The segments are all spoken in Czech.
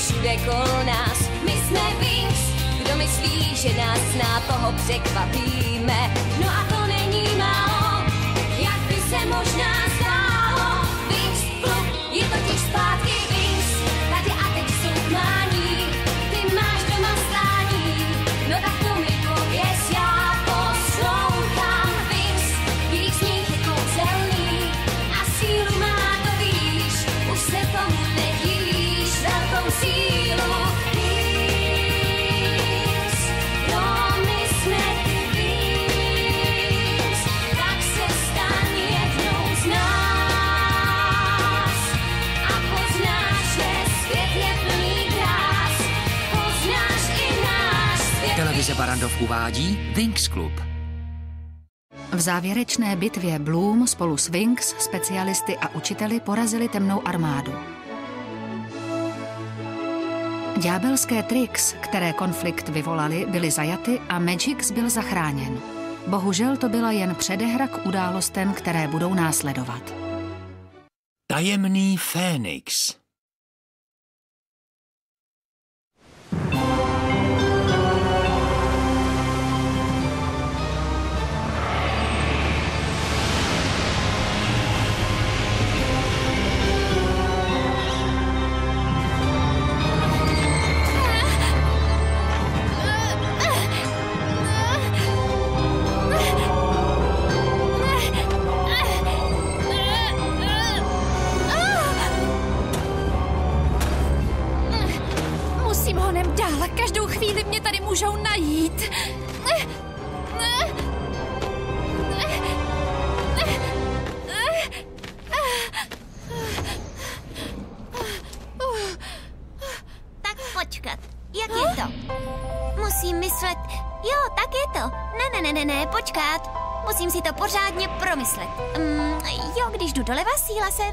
všude kolo nás. My jsme Wings, kdo myslí, že nás zná, toho překvapíme. No a to není málo, jak by se možná zdálo. Wings klub je totiž zpátky Wings, tady a teď jsou mání, ty máš doma stání, no tak to mi pověz, já poslouchám. Wings, jejich smích je kouzelný a sílu má, to víš, už se tomu nedívíš, velkou sílu. Wings, no my jsme ty Wings, tak se staň jednou z nás a poznáš, že svět je plný krás, poznáš i náš svět. Televize Barrandov uvádí Wings Club. V závěrečné bitvě Bloom spolu s Wings, specialisty a učiteli porazili temnou armádu. Ďábelské Trix, které konflikt vyvolali, byly zajaty a Magix byl zachráněn. Bohužel to byla jen předehra k událostem, které budou následovat. Tajemný Fénix. Musím honem dál, každou chvíli mě tady můžou najít. Tak počkat, jak je to? Musím myslet, jo, tak je to. Ne, počkat. Musím si to pořádně promyslet. Jo, když jdu doleva, síla se...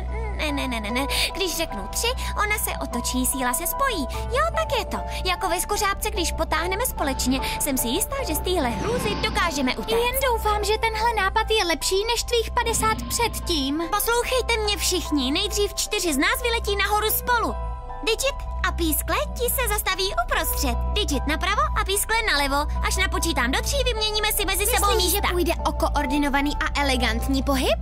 Ne. Když řeknu 3, ona se otočí, síla se spojí. Jo, tak je to. Jako ve skořápce, když potáhneme společně. Jsem si jistá, že z téhle hrůzy dokážeme utéct. Jen doufám, že tenhle nápad je lepší než tvých 50 předtím. Poslouchejte mě všichni. Nejdřív 4 z nás vyletí nahoru spolu. Digit a pískle ti se zastaví uprostřed. Digit napravo a pískle nalevo. Až napočítám do 3, vyměníme si mezi sebou místa. Myslíš, že půjde o koordinovaný a elegantní pohyb?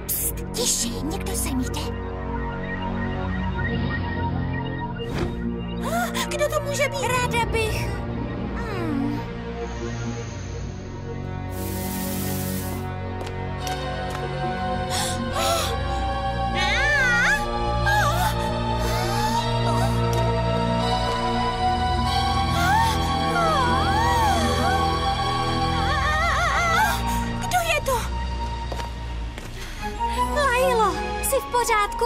Psst, tiši, někdo sem jde. Kdo to může být? Ráda bych.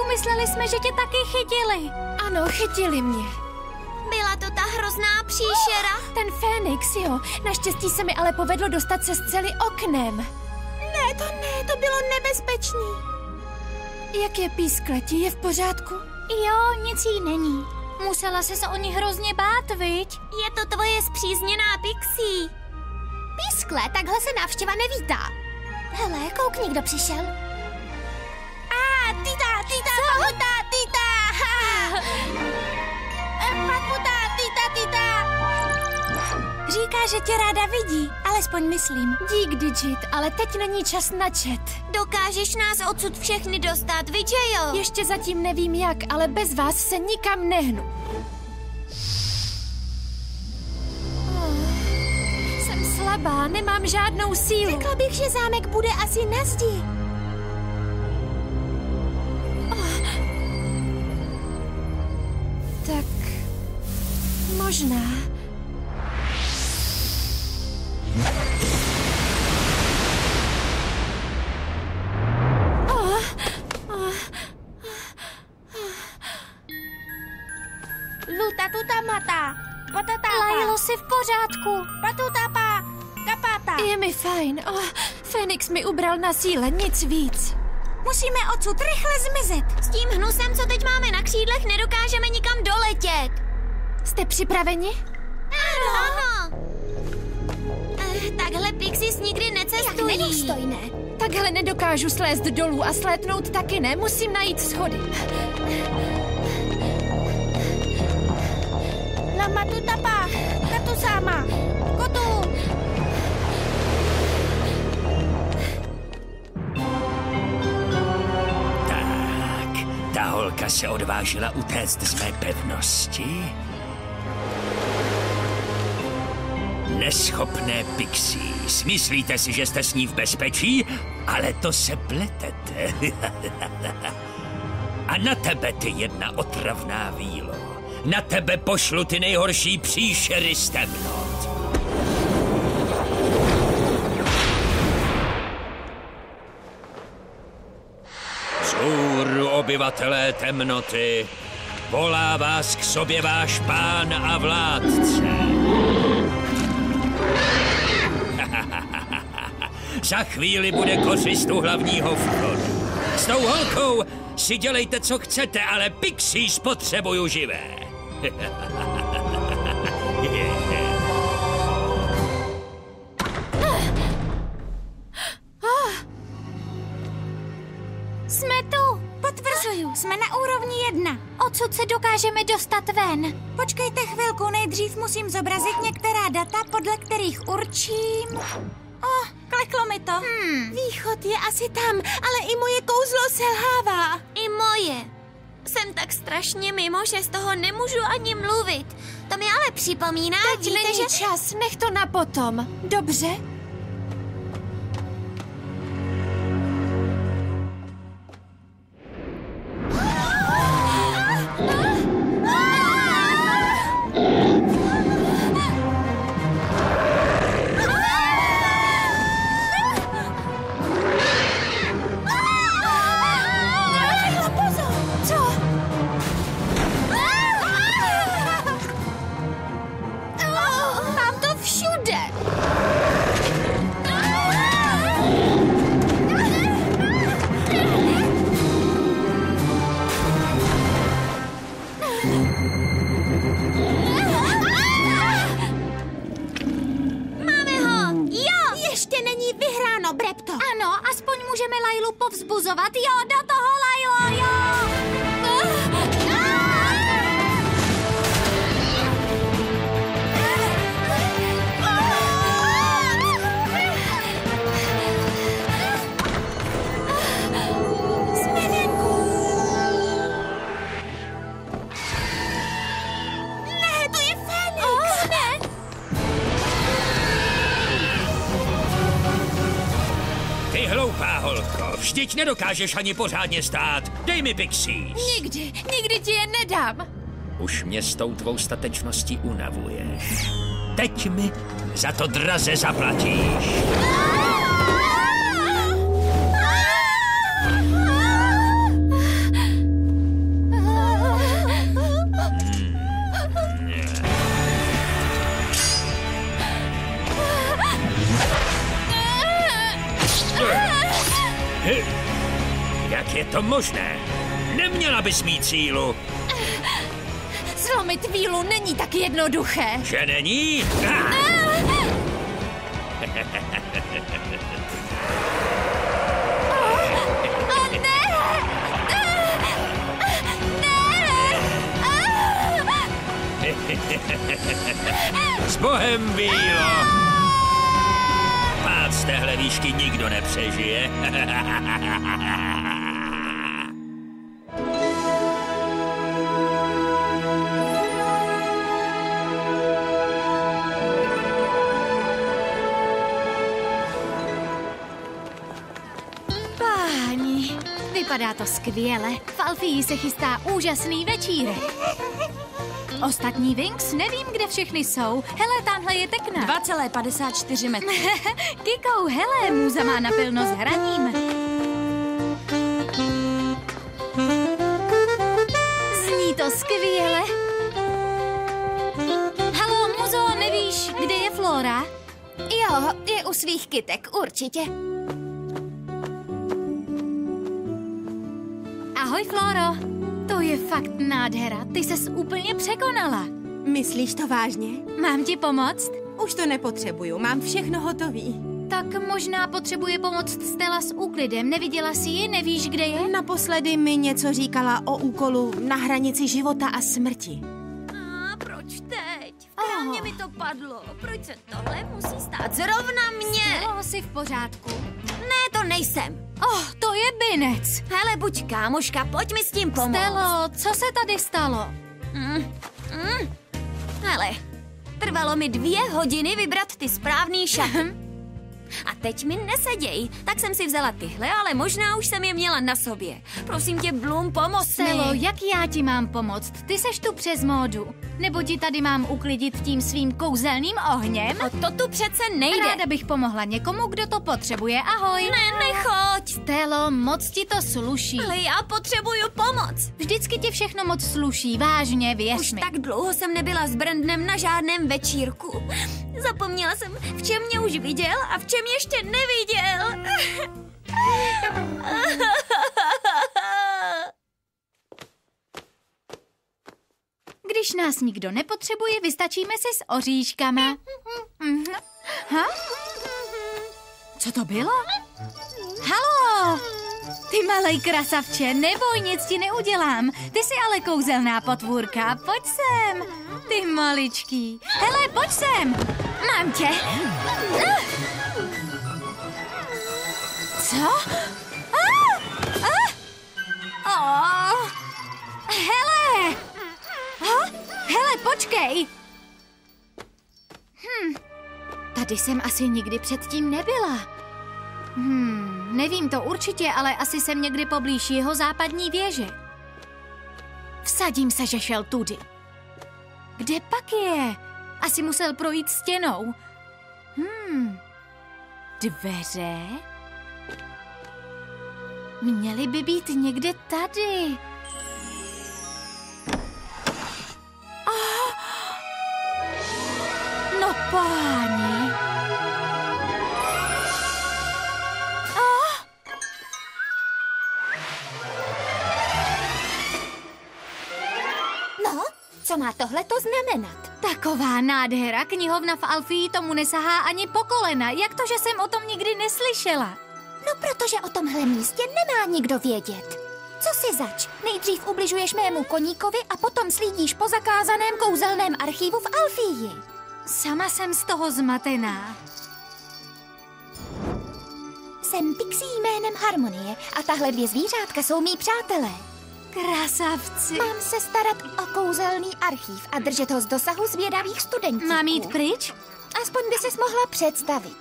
Mysleli jsme, že tě taky chytili. Ano, chytili mě. Byla to ta hrozná příšera? Ten Fénix, jo. Naštěstí se mi ale povedlo dostat se z cely oknem. Ne, to bylo nebezpečný. Jak je pískleti? Je v pořádku? Jo, nic jí není. Musela se o ní hrozně bát, viď? Je to tvoje spřízněná Pixie. Pískle, takhle se návštěva nevítá. Hele, koukni, kdo přišel. Tita, Říká, že tě ráda vidí, alespoň myslím. Dík, Digit, ale teď není čas na chat. Dokážeš nás odsud všechny dostat, viď, jo? Ještě zatím nevím jak, ale bez vás se nikam nehnu. Jsem slabá, nemám žádnou sílu. Řekla bych, že zámek bude asi na zdi. Tak možná. Luta tuta mata. Patata. Lailo, jsi v pořádku. Patutapa. Kapata. Je mi fajn. Fénix mi ubral na síle, nic víc. Musíme odsud rychle zmizet. S tím hnusem, co teď máme na křídlech, nedokážeme nikam doletět. Jste připraveni? Ano. Takhle Pixies nikdy necestuje. Tak nedůstojné. Takhle nedokážu slézt dolů a slétnout taky ne. Musím najít schody. Lama tu tapa, katu sama, kotu. Tak, ta holka se odvážila utéct z mé pevnosti. Neschopné pixies. Myslíte si, že jste s ní v bezpečí? Ale to se pletete. A na tebe, ty jedna otravná vílo. Na tebe pošlu ty nejhorší příšery z temnot. Vzhůru, obyvatelé temnoty, volá vás k sobě váš pán a vládce. Za chvíli bude kořist u hlavního vchodu. S tou holkou si dělejte, co chcete, ale pixies potřebuju živé. Jsme tu. Potvrzuju, jsme na úrovni 1. Odsud se dokážeme dostat ven. Počkejte chvilku, nejdřív musím zobrazit některá data, podle kterých určím... kleklo mi to. Východ je asi tam, ale i moje kouzlo selhává. I moje. Jsem tak strašně mimo, že z toho nemůžu ani mluvit. To mi ale připomíná, Teď není čas, nech to na potom. Dobře? povzbuzovat. Jo, do toho, Lajlo, jo! Jsme venku. Ne, to je Fénix. Oh, ne. Ty hloupá holko, vždyť nedokážeš ani pořádně stát. Dej mi pixies. Nikdy ti je nedám. Už mě s tou tvou statečností unavuješ. Teď mi za to draze zaplatíš. Jak je to možné? Neměla bys mít sílu. Zlomit vílu není tak jednoduché. Že není? S Bohem, vílo! Pád z téhle výšky nikdo nepřežije. Páni, vypadá to skvěle. V Alfii se chystá úžasný večírek. Ostatní Winx nevím, kde všechny jsou. Hele, tamhle je Tekna. 2,54 metru. Kikou, hele, Můza má napilno s hraním. Zní to skvěle. Haló, Muzo, nevíš, kde je Flora? Jo, je u svých kytek, určitě. Ahoj, Floro. To je fakt nádhera, ty ses úplně překonala. Myslíš to vážně? Mám ti pomoct? Už to nepotřebuju, mám všechno hotový. Tak možná potřebuje pomoct Stella s úklidem. Neviděla jsi ji? Nevíš, kde je? Naposledy mi něco říkala o úkolu na hranici života a smrti. Proč teď? V krámě mi to padlo. Proč se tohle musí stát zrovna mě? Stella, jsi v pořádku. Ne, to nejsem. To je Binec. Hele, buď kámoška, pojď mi s tím pomoct. Stella, co se tady stalo? Hele, trvalo mi 2 hodiny vybrat ty správný šaty. A teď mi neseděj, tak jsem si vzala tyhle, ale možná už jsem je měla na sobě. Prosím tě, Bloom, pomoz Stella, mi. jak já ti mám pomoct? Ty seš tu přes módu. Nebo ti tady mám uklidit tím svým kouzelným ohněm? To tu přece nejde. Ráda bych pomohla někomu, kdo to potřebuje. Ahoj. Ne, nechoď. Stella, moc ti to sluší. Ale já potřebuju pomoc. Vždycky ti všechno moc sluší, vážně, věř Už mi. tak dlouho jsem nebyla s Brandnem na žádném večírku. Zapomněla jsem, v čem mě už viděl a v čem ještě neviděl. Když nás nikdo nepotřebuje, vystačíme si s oříškama. Ha? Co to bylo? Halo! Ty malej krasavče, neboj, nic ti neudělám. Ty jsi ale kouzelná potvůrka, pojď sem. Ty maličký. Hele, pojď sem. Mám tě. Co? Hele! Hele, počkej! Tady jsem asi nikdy předtím nebyla. Nevím to určitě, ale asi jsem někdy poblíž jeho západní věže. Vsadím se, že šel tudy. Kde pak je? Asi musel projít stěnou. Dveře? Měly by být někde tady. No páni. No, co má tohleto znamenat? Taková nádhera, knihovna v Alfii tomu nesahá ani po kolena. Jak to, že jsem o tom nikdy neslyšela? No, protože o tomhle místě nemá nikdo vědět. Co si zač? Nejdřív ubližuješ mému koníkovi a potom slídíš po zakázaném kouzelném archivu v Alfii. Sama jsem z toho zmatená. Jsem Pixie jménem Harmonie a tahle 2 zvířátka jsou mý přátelé. Krasavci. Mám se starat o kouzelný archív a držet ho z dosahu zvědavých studentů. Mám jít pryč? Aspoň by ses mohla představit.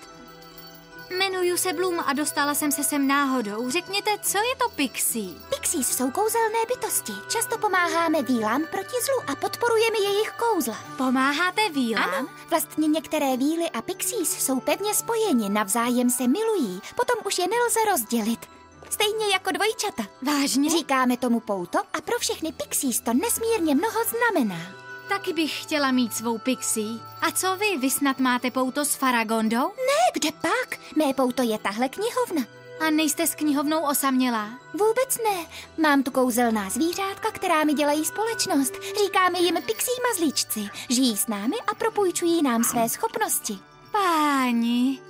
Jmenuji se Bloom a dostala jsem se sem náhodou. Řekněte, co je to Pixie? Pixies jsou kouzelné bytosti. Často pomáháme vílám proti zlu a podporujeme jejich kouzla. Pomáháte vílám? Ano, vlastně některé víly a pixies jsou pevně spojeni, navzájem se milují, potom už je nelze rozdělit. Stejně jako dvojčata. Vážně? Říkáme tomu pouto a pro všechny pixies to nesmírně mnoho znamená. Taky bych chtěla mít svou Pixie. A co vy? Vy snad máte pouto s Faragondou? Ne, kde pak? Mé pouto je tahle knihovna. A nejste s knihovnou osamělá? Vůbec ne. Mám tu kouzelná zvířátka, která mi dělají společnost. Říkáme jim Pixie mazlíčci. Žijí s námi a propůjčují nám své schopnosti. Páni.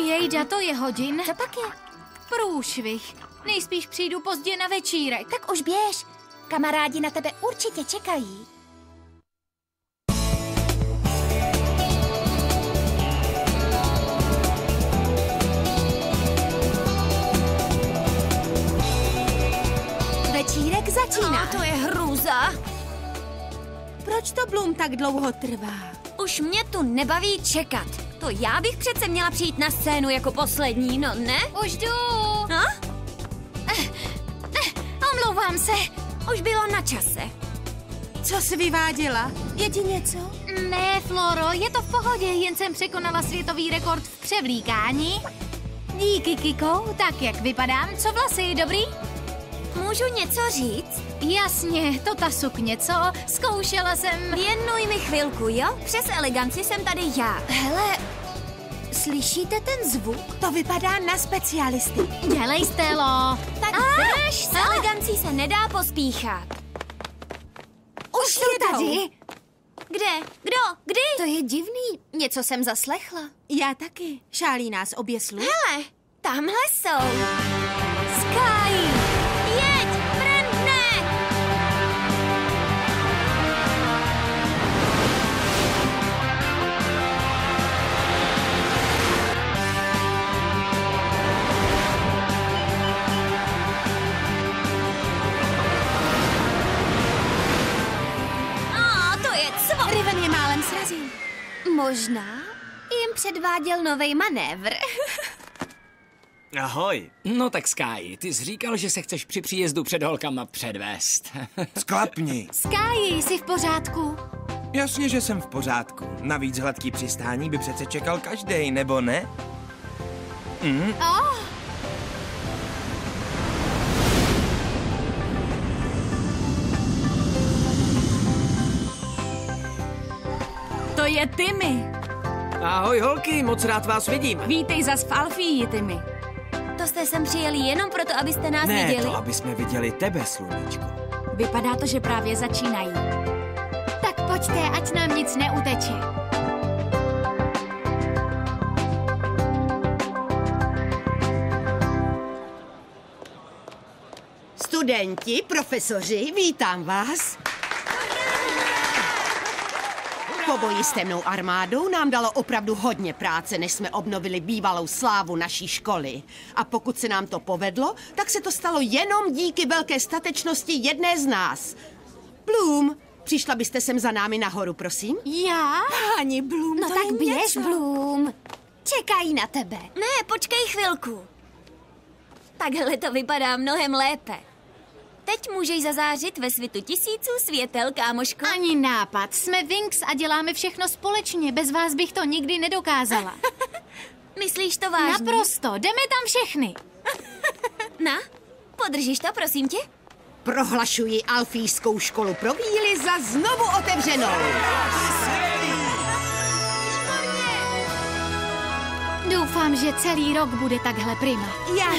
Jejda, to je hodin. Co pak je? Průšvih. Nejspíš přijdu pozdě na večírek. Tak už běž. Kamarádi na tebe určitě čekají. Večírek začíná. To je hrůza. Proč to, Bloom, tak dlouho trvá? Už mě tu nebaví čekat. To já bych přece měla přijít na scénu jako poslední, no ne? Už jdu. A? Omlouvám se. Už bylo na čase. Co jsi vyváděla? Je ti něco? Ne, Floro, je to v pohodě, jen jsem překonala světový rekord v převlíkání. Díky, Kiko, tak jak vypadám, co vlasy, dobrý? Můžu něco říct? Jasně, to ta sukně, co? Zkoušela jsem... Věnuj mi chvilku, jo? Přes eleganci jsem tady já. Hele, slyšíte ten zvuk? To vypadá na specialisty. Dělej, Stelo. Tak drž, s elegancí se nedá pospíchat. Už jsou tady. Kde? Kdo? Kdy? To je divný, něco jsem zaslechla. Já taky. Šálí nás obě sluch. Hele, tamhle jsou. Sky! Jeď, Brandne! To je cvo! Riven je málem srazil. Možná jim předváděl novej manévr. Ahoj. No tak Sky, ty jsi říkal, že se chceš při příjezdu před holkama předvést. Sklapni. Sky, jsi v pořádku? Jasně, že jsem v pořádku. Navíc hladký přistání by přece čekal každej, nebo ne? To je Timmy. Ahoj holky, moc rád vás vidím. Vítej zas v Alfii, Timmy. To jste sem přijeli jenom proto, abyste nás Ne, viděli? to aby jsme viděli tebe, sluníčko. Vypadá to, že právě začínají. Tak pojďte, ať nám nic neuteče. Studenti, profesoři, vítám vás. Po boji s temnou armádou nám dalo opravdu hodně práce, než jsme obnovili bývalou slávu naší školy. A pokud se nám to povedlo, tak se to stalo jenom díky velké statečnosti jedné z nás. Bloom, přišla byste sem za námi nahoru, prosím? Já? Ani Bloom, No to tak je běž, něco. Bloom. Čekají na tebe. Ne, počkej chvilku. Takhle to vypadá mnohem lépe. Teď můžeš zazářit ve svitu tisíců světel, kámoško. Ani nápad. Jsme Winx a děláme všechno společně. Bez vás bych to nikdy nedokázala. Myslíš to vážně? Naprosto. Jdeme tam všechny. Na, podržíš to, prosím tě? Prohlašuji Alfijskou školu pro víly za znovu otevřenou. Doufám, že celý rok bude takhle prima. Já.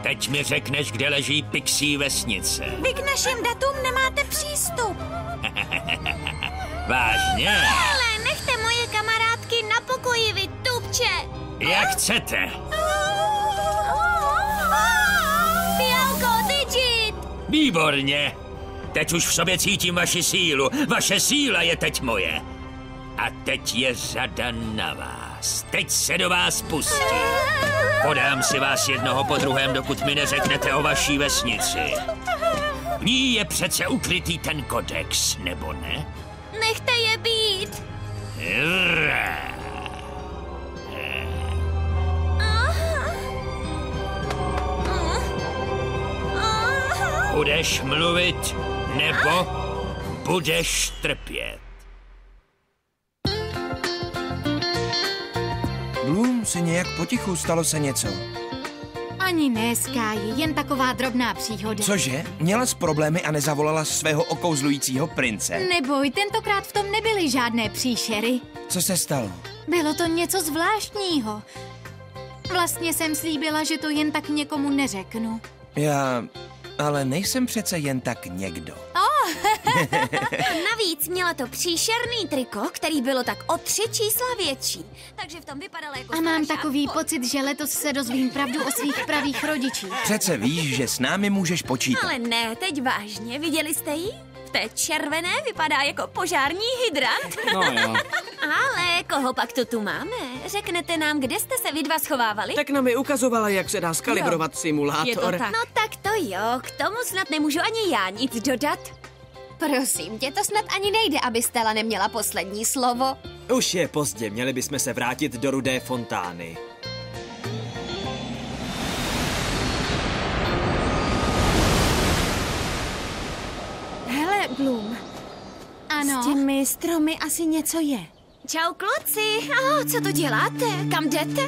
Teď mi řekneš, kde leží Pixie vesnice. Vy k našim datům nemáte přístup. Vážně? Ale nechte moje kamarádky na pokoji, vy tupče. Jak chcete. Fialko, Digit! Výborně. Teď už v sobě cítím vaši sílu. Vaše síla je teď moje. A teď je řada na vás. Teď se do vás pustím. Podám si vás jednoho po druhém, dokud mi neřeknete o vaší vesnici. V ní je přece ukrytý ten kodex, nebo ne? Nechte je být. Budeš mluvit, nebo budeš trpět. Bloom si nějak potichu, stalo se něco. Ani ne, Sky, jen taková drobná příhoda. Cože? Měla jsi problémy a nezavolala svého okouzlujícího prince? Neboj, tentokrát v tom nebyly žádné příšery. Co se stalo? Bylo to něco zvláštního. Vlastně jsem slíbila, že to jen tak někomu neřeknu. Já... ale nejsem přece jen tak někdo. Navíc měla to příšerný triko, který bylo tak o 3 čísla větší. Takže v tom vypadala jako A mám strašák. takový pocit, že letos se dozvím pravdu o svých pravých rodičích. Přece víš, že s námi můžeš počítat. Ale ne, teď vážně, viděli jste ji? V té červené vypadá jako požární hydrant. No jo. Ale koho pak to tu máme? Řeknete nám, kde jste se vy dva schovávali? Tak nám mi ukazovala, jak se dá skalibrovat simulátor. Je to tak. No tak to jo, k tomu snad nemůžu ani já nic dodat. Prosím tě, to snad ani nejde, aby Stella neměla poslední slovo. Už je pozdě, měli bychom se vrátit do Rudé fontány. Hele, Bloom, Ano. s těmi stromy asi něco je. Čau kluci, co to děláte? Kam jdete?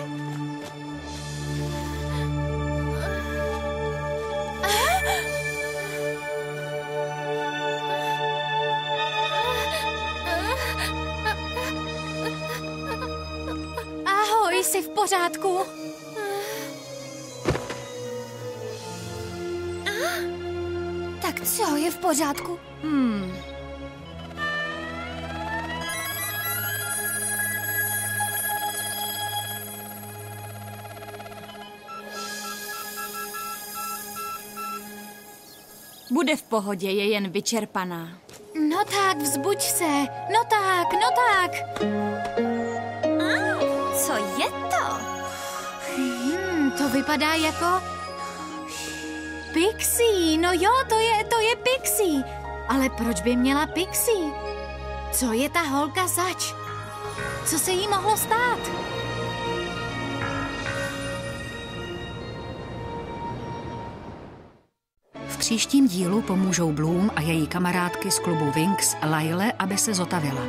v pořádku. Tak co je v pořádku? Bude v pohodě, je jen vyčerpaná. No tak, vzbuď se. No tak. Co je to? To vypadá jako... Pixie, no jo, to je Pixie. Ale proč by měla Pixie? Co je ta holka zač? Co se jí mohlo stát? V příštím dílu pomůžou Bloom a její kamarádky z klubu Winx Lyle, aby se zotavila.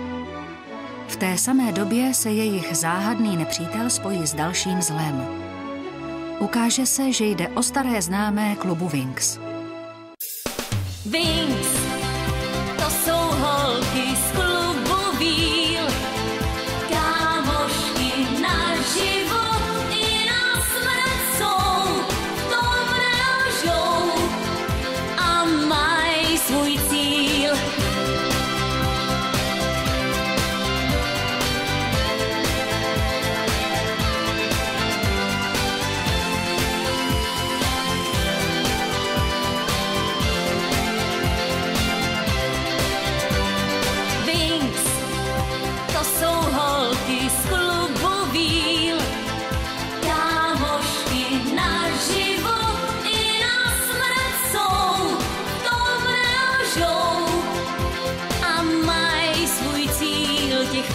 V té samé době se jejich záhadný nepřítel spojí s dalším zlem. Ukáže se, že jde o staré známé klubu Winx. Winx, to jsou holky z klubu Víl, kámošky na život i na smrt jsou, v tom nelžou a mají svůj cíl.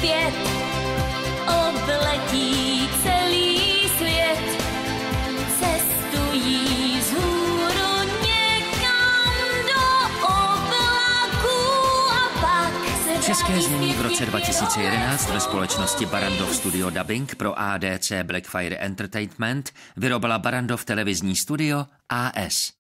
Pět obletí celý svět, cestují vzhůru někam do oblaků a pak se České znění v roce 2011 ve společnosti Barrandov Studio Dubbing pro ADC Blackfire Entertainment vyrobila Barrandov televizní studio AS.